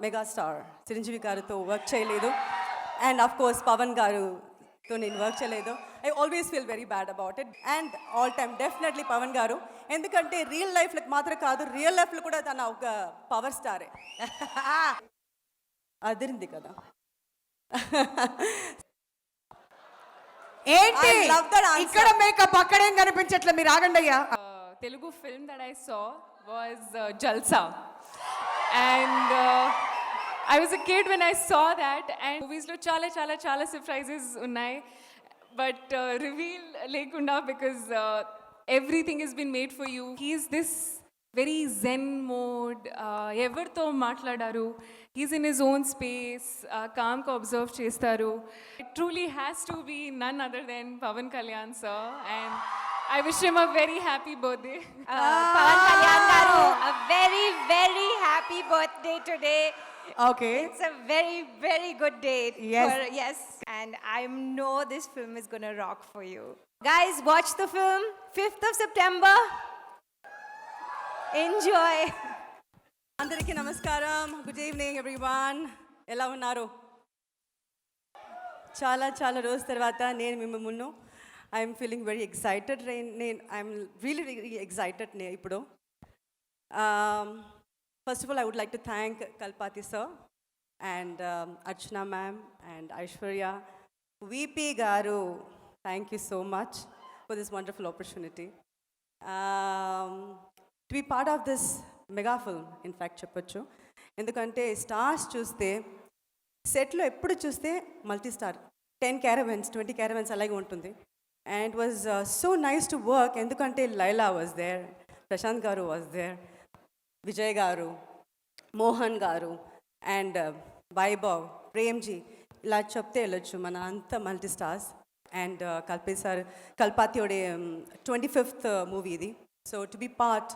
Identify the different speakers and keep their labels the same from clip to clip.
Speaker 1: Megastar Chiranjeevi గారితో work చేయలేదు. And of course Pawan గారుతో నేను వర్క్ చేయలేదు. I always feel very bad about it. And all time definitely Pawan garu, ఎందుకంటే రియల్ లైఫ్లో మాత్రం కాదు, రియల్ లైఫ్లో కూడా తన ఒక పవర్ స్టారే. అదిరింది కదా.
Speaker 2: ఏంటి
Speaker 1: I love that answer.
Speaker 2: ఇక్కడ మేకప్ అక్కడేం కనిపించట్లే, మీరు ఆగండి అయ్యా.
Speaker 3: Telugu film that I saw was Jalsa, and I was a kid when I saw that, and movies lo chala surprises unnai, but reveal lekunda because everything has been made for you. He is this very zen mode, evartho matladaru, he's in his own space, calm ko observe chestaru. It truly has to be none other than Pavan Kalyan sir, and I wish him a very happy birthday.
Speaker 4: Pavan Kalyan garu, a very happy birthday today.
Speaker 2: Okay,
Speaker 4: It's a very good day.
Speaker 2: Yes.
Speaker 4: Yes. And I know this film is gonna rock for you. Guys, watch the film, 5th of September. Enjoy.
Speaker 1: అందరికీ నమస్కారం. Good evening everyone. ఎలా ఉన్నారు? చాలా రోజు తర్వాత నేను మిమ్మల్ని ముందు I'm feeling very excited. I'm really excited ఇప్పుడు. First of all I would like to thank Kalpathi sir and Archana ma'am and Aishwarya, VP garu, thank you so much for this wonderful opportunity to be part of this mega film. In fact చెప్పొచ్చు, ఎందుకంటే stars చూస్తే సెట్లో ఎప్పుడు చూస్తే multi star, 10 caravans 20 caravans అలాగే ఉంటుంది. And it was so nice to work, ఎందుకంటే Laila was there, Prashanth గారు వాజ్ దేర్, విజయ్ గారు, మోహన్ గారు అండ్ వైభవ్, ప్రేమ్జీ, ఇలా చెప్తే వెళ్ళొచ్చు మన అంత మల్టీ స్టార్స్. అండ్ కల్పాతియోడే 25th మూవీ ఇది. సో టు బి పార్ట్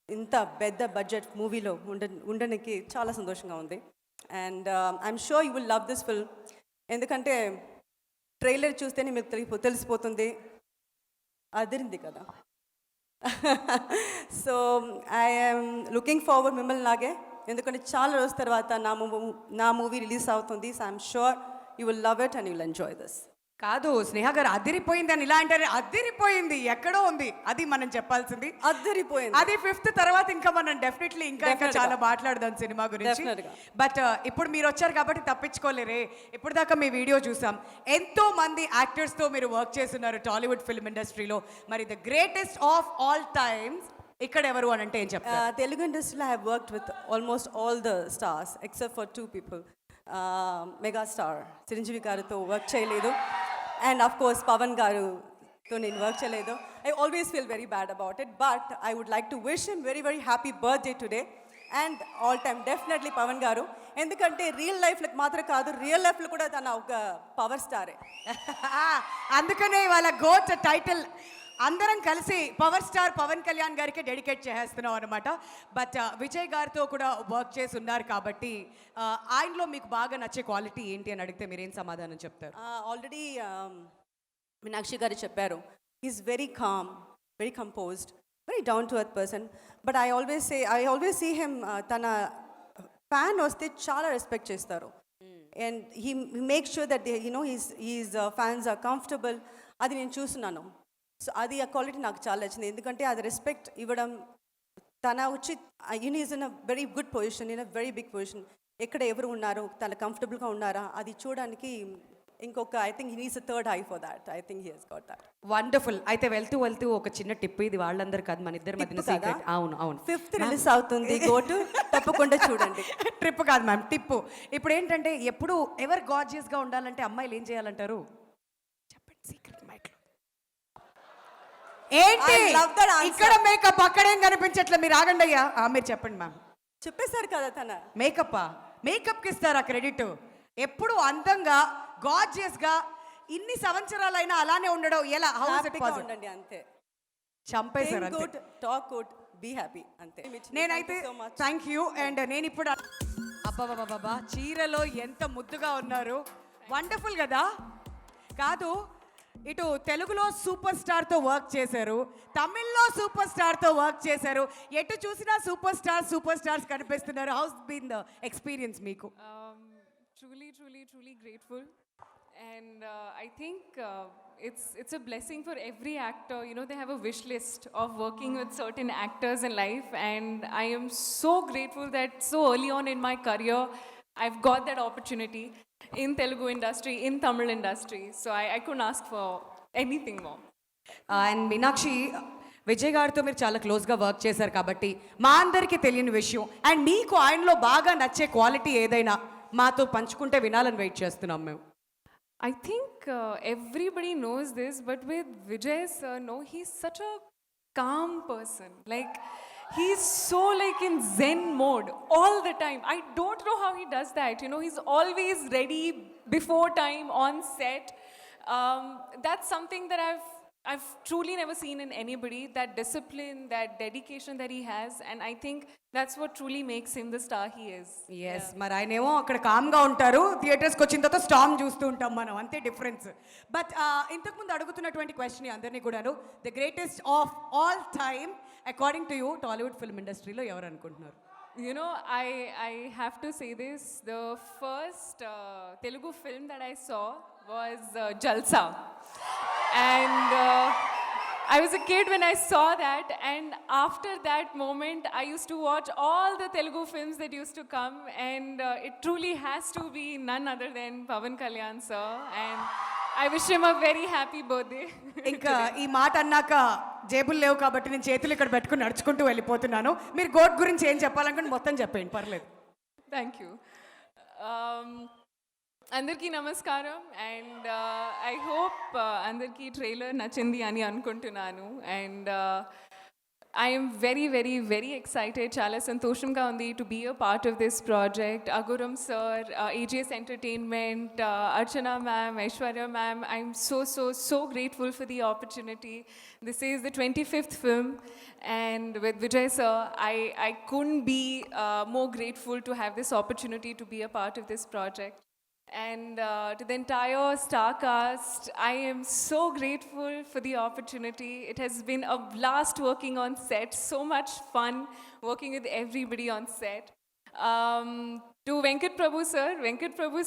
Speaker 1: ఇంత పెద్ద బడ్జెట్ మూవీలో ఉండడానికి చాలా సంతోషంగా ఉంది. And I'm sure you will love this film, ఎందుకంటే ట్రైలర్ చూస్తేనే మీకు తెలిసిపోతుంది, అదిరింది కదా. సో ఐఎమ్ లుకింగ్ ఫార్వర్డ్ మిమ్మల్ని లాగే, ఎందుకంటే చాలా రోజుల తర్వాత నా మూవీ రిలీజ్ అవుతుంది. So I'm sure you will love it and you will enjoy this.
Speaker 2: కాదు స్నేహ గారు, అదిరిపోయింది అని ఇలా అంటారు. అదిరిపోయింది ఎక్కడో ఉంది, అది మనం చెప్పాల్సింది.
Speaker 1: అదిరిపోయింది.
Speaker 2: అది 5th తర్వాత ఇంకా మనం డెఫినెట్లీ ఇంకా చాలా మాట్లాడదాం సినిమా గురించి. బట్ ఇప్పుడు మీరు వచ్చారు కాబట్టి తప్పించుకోలేరే. ఇప్పుడు దాకా మీ వీడియో చూసాం, ఎంతో మంది యాక్టర్స్తో మీరు వర్క్ చేస్తున్నారు టాలీవుడ్ ఫిల్మ్ ఇండస్ట్రీలో. మరి the greatest of all times ఇక్కడ ఎవరు అని అంటే ఏం చెప్తారు?
Speaker 1: తెలుగు ఇండస్ట్రీలో I have worked with almost all the stars except for 2 people. Megastar Chiranjeevi గారితో వర్క్ చేయలేదు. అండ్ ఆఫ్ కోర్స్ పవన్ గారుతో నేను వర్క్ చేయలేదు. I always feel very bad about it. But I would like to wish him very happy birthday today. And all time definitely Pawan garu, ఎందుకంటే real లైఫ్లో మాత్రం కాదు, real లైఫ్లో కూడా తన ఒక పవర్ స్టారే.
Speaker 2: అందుకనే వాళ్ళ గోట్ టైటిల్ అందరం కలిసి పవర్ స్టార్ పవన్ కళ్యాణ్ గారికి డెడికేట్ చేస్తున్నాం అనమాట. బట్ విజయ్ గారితో కూడా వర్క్ చేసి ఉన్నారు కాబట్టి ఆయనలో మీకు బాగా నచ్చే క్వాలిటీ ఏంటి అని అడిగితే మీరేం సమాధానం చెప్తారు?
Speaker 1: ఆల్రెడీ మీనాక్షి గారు చెప్పారు, is very calm, very composed, very down to earth person. But I always see him, తన ఫ్యాన్ వస్తే చాలా రెస్పెక్ట్ చేస్తారు. And he make sure that he's fans are comfortable. అది నేను చూస్తున్నాను. సో అది ఆ క్వాలిటీ నాకు చాలా నచ్చింది, ఎందుకంటే అది రెస్పెక్ట్ ఇవ్వడం. తన వచ్చి is in a very good position, in a very big position. ఎక్కడ ఎవరు ఉన్నారు, తన కంఫర్టబుల్గా ఉన్నారా అది చూడడానికి ఇంకొక, I think he needs a third eye for that. I think he he's got that.
Speaker 2: Wonderful. అయితే వెళ్తూ ఒక చిన్న టిప్, ఇది వాళ్ళందరూ కాదు మన ఇద్దరి మధ్యన సీక్రెట్. అవును 5th
Speaker 1: రిలీజ్ అవుతుంది, గోటు తప్పకుండా చూడండి.
Speaker 2: ట్రిప్ కాదు మ్యామ్, టిప్పు. ఇప్పుడు ఏంటంటే ఎప్పుడు ఎవరు గార్జియస్గా ఉండాలంటే అమ్మాయిలు ఏం చేయాలంటారు? చెప్పండి సీక్రెట్ మైక్లో. ఏంటి ఇక్కడ మేకప్ అక్కడేం కనిపించట్లే, మీరు ఆగండి అయ్యా. మీరు చెప్పండి మ్యామ్.
Speaker 1: చెప్పేశారు కదా, తన
Speaker 2: మేకప్కి ఇస్తారా క్రెడిట్? ఎప్పుడు అందంగా గార్జియస్గా ఇన్ని సంవత్సరాలైనా అలానే ఉండడం ఎలా?
Speaker 1: ఉండండి అంతే.
Speaker 2: చంపేశారు.
Speaker 1: టాక్ గుడ్, బీ హ్యాపీ అంతే.
Speaker 2: నేనైతే థ్యాంక్ యూ. అండ్ నేను ఇప్పుడు అబ్బాబాబా చీరలో ఎంత ముద్దుగా ఉన్నారు, వండర్ఫుల్ కదా. కాదు ఇటు తెలుగులో సూపర్ స్టార్తో వర్క్ చేశారు, తమిళ్లో సూపర్ స్టార్తో వర్క్ చేశారు. ఎటు చూసినా సూపర్ స్టార్స్ కనిపిస్తున్నారు. హౌస్ బీన్ ద ఎక్స్పీరియన్స్ మీకు?
Speaker 3: Truly grateful. And I think it's a blessing for every actor. You know, they have a wish list of working with certain actors in life. And I am so grateful that so early on in my career, I've got that opportunity in Telugu industry, in Tamil industry. So I couldn't ask for anything more.
Speaker 2: And Meenakshi, Vijay గారితో మీరు చాలా క్లోజ్గా work చేశారు కాబట్టి మా అందరికీ తెలియని విషయం అండ్ మీకు ఆయనలో బాగా నచ్చే క్వాలిటీ ఏదైనా మాతో పంచుకుంటే వినాలని వెయిట్ చేస్తున్నాం మేము.
Speaker 3: I think everybody knows this, but with Vijay sir, no, he's such a calm person. Like, he's so like in Zen mode all the time. I don't know how he does that. You know, he's always ready before time on set. That's something that I've truly never seen in anybody. That discipline, that dedication that he has, and I think that's what truly makes him the star he is.
Speaker 2: Yes, మరి ఆయన ఏమో అక్కడ కామ్గా ఉంటారు, థియేటర్స్కి వచ్చిన తర్వాత storm చూస్తూ ఉంటాం మనం, అంతే డిఫరెన్స్. బట్ ఇంతకుముందు అడుగుతున్నటువంటి క్వశ్చన్ అందరినీ కూడాను, the greatest of all time according to you Tollywood film ఇండస్ట్రీలో ఎవరు అనుకుంటున్నారు?
Speaker 3: You know, I have to say this. The first Telugu film that I saw was Jalsa. And I was a kid when I saw that. And after that moment, I used to watch all the Telugu films that used to come. And it truly has to be none other than Pavan Kalyan sir. And I wish him a very happy birthday.
Speaker 2: ఇంకా ఈ మాట అన్నాక జేబులు లేవు కాబట్టి నేను చేతులు ఇక్కడ పెట్టుకుని నడుచుకుంటూ వెళ్ళిపోతున్నాను. మీరు గోట్ గురించి ఏం చెప్పాలనుకుంటే మొత్తం చెప్పండి, పర్లేదు.
Speaker 3: Thank you. అందరికీ నమస్కారం. అండ్ ఐ హోప్ అందరికీ ట్రైలర్ నచ్చింది అని అనుకుంటున్నాను. అండ్ ఐఎమ్ వెరీ ఎక్సైటెడ్, చాలా సంతోషంగా ఉంది to be a part of this project. Aghoram sir, AGS Entertainment, Archana ma'am, Aishwarya ma'am, I'm so grateful for the opportunity. This is the 25th film, and with Vijay sir, I couldn't be more grateful to have this opportunity to be a part of this project. And to the entire star cast, I am so grateful for the opportunity. It has been a blast working on set, so much fun working with everybody on set. To Venkat Prabhu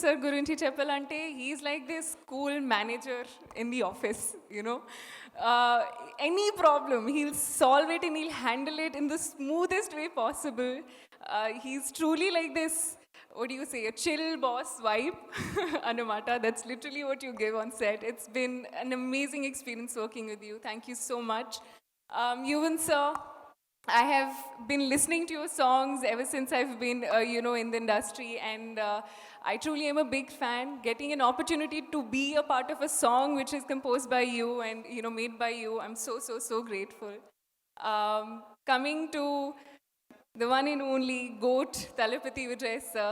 Speaker 3: sir gurinchi cheppalante, he's like this cool manager in the office, you know. Any problem, he'll solve it and he'll handle it in the smoothest way possible. He's truly like this, what do you say, a chill boss vibe. Anamata, that's literally what you give on set. It's been an amazing experience working with you. Thank you so much. Yuvan sir, I have been listening to your songs ever since I've been, you know, in the industry, and I truly am a big fan. Getting an opportunity to be a part of a song which is composed by you and, you know, made by you, I'm so grateful. Coming to the one and only GOAT, Talapati Vijay sir.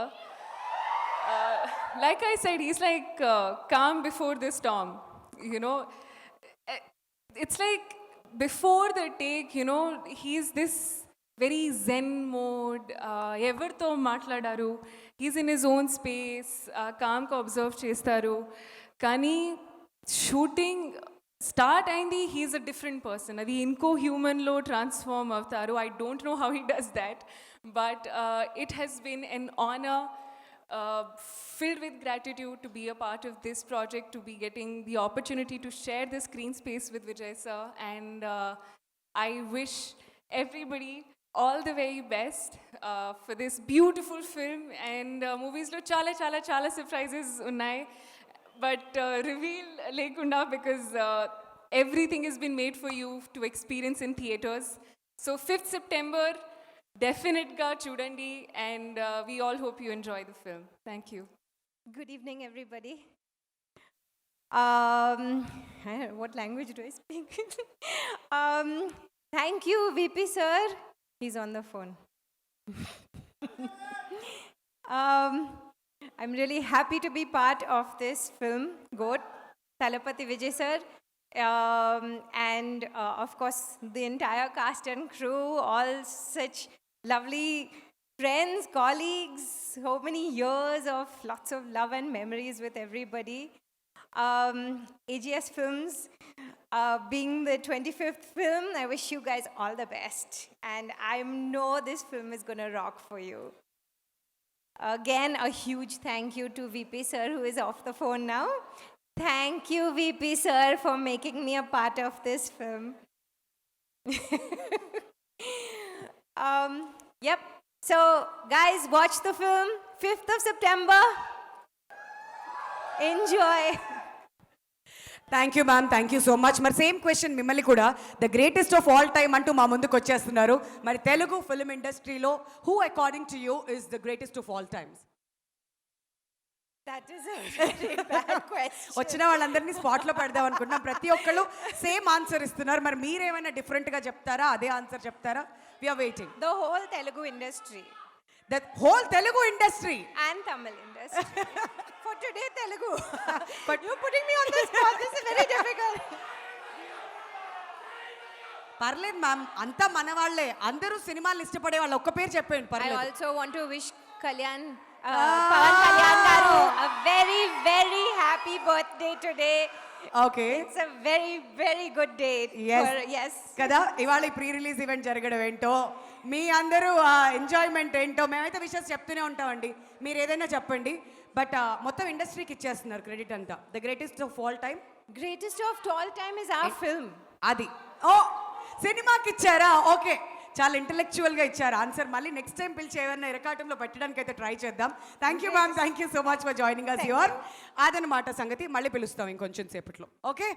Speaker 3: Like I said, he's like calm before the storm. You know, it's like before the take, you know, he's this very zen mode. Evartho matladaru. He's in his own space. Calm ko observe chestaru. Kani shooting start అయింది, he's a different person. అది ఇంకో హ్యూమన్లో transform అవుతారు. I don't know how he does that, but it has been an honour, filled with gratitude to be a part of this project, to be getting the opportunity to share the screen space with Vijay sir. And I wish everybody all the very best for this beautiful film. And movies lo చాలా surprises unnai, but reveal lekunda, because everything has been made for you to experience in theaters. So 5th September, definite ga chudandi, and we all hope you enjoy the film. Thank you.
Speaker 4: Good evening, everybody. What language do I speak? Thank you, VP sir. He's on the phone. I'm really happy to be part of this film, GOAT, Talapati Vijay sir. And of course, the entire cast and crew, all such lovely friends, colleagues, so many years of lots of love and memories with everybody. AGS Films, being the 25th film, I wish you guys all the best. And I know this film is going to rock for you. Again, a huge thank you to VP sir, who is off the phone now. Thank you, VP sir, for making me a part of this film. Yep. So, guys, watch the film, 5th of September. Enjoy.
Speaker 2: Thank you ma'am, thank you so much. మరి same question మిమ్మల్ని కూడా, the greatest of all time అంటూ మా ముందుకు వచ్చేస్తున్నారు. మరి Telugu film ఇండస్ట్రీలో who according to you is the greatest of all times?
Speaker 4: That is a very bad question.
Speaker 2: వచ్చిన వాళ్ళందరినీ స్పాట్లో పెడదాం అనుకుంటున్నాం. ప్రతి ఒక్కళ్ళు సేమ్ ఆన్సర్ ఇస్తున్నారు. మరి మీరేమైనా డిఫరెంట్గా చెప్తారా, అదే ఆన్సర్ చెప్తారా? We are waiting.
Speaker 4: The whole Telugu industry
Speaker 2: the whole Telugu industry
Speaker 4: and Tamil industry. For today, Telugu. But you're putting me on the spot. This is very difficult.
Speaker 2: పర్లేదు మ్యామ్, అంతా మన వాళ్ళే, అందరూ సినిమాలు ఇష్టపడే వాళ్ళు. ఒక్క పేరు చెప్పండి
Speaker 4: I
Speaker 2: పర్లేదు.
Speaker 4: also want to wish Pawan Kalyan garu a very, very happy birthday today.
Speaker 2: Okay,
Speaker 4: It's a very, very good day.
Speaker 2: Yes.
Speaker 4: Yes.
Speaker 2: కదా, ఇవాళ ఈ ప్రీ రిలీజ్ ఈవెంట్ జరగడం ఏంటో, మీ అందరూ ఎంజాయ్మెంట్ ఏంటో, మేమైతే విషయాలు చెప్తూనే ఉంటామండి. మీరు ఏదైనా చెప్పండి. బట్ మొత్తం ఇండస్ట్రీకి ఇచ్చేస్తున్నారు క్రెడిట్ అంతా. The greatest of all time,
Speaker 4: Greatest of all time is our film.
Speaker 2: అది. ఓ, సినిమాకి ఇచ్చారా? ఓకే, చాలా ఇంటెలెక్చువల్గా ఇచ్చారు ఆన్సర్. మళ్ళీ నెక్స్ట్ టైం పిలిచి ఏమైనా ఇరకాటంలో పెట్టడానికి అయితే ట్రై చేద్దాం. Thank you ma'am, thank you so much for joining us your. అదనమాట సంగతి. మళ్ళీ పిలుస్తాం ఇంకొంచెం సేపట్లో. ఓకే.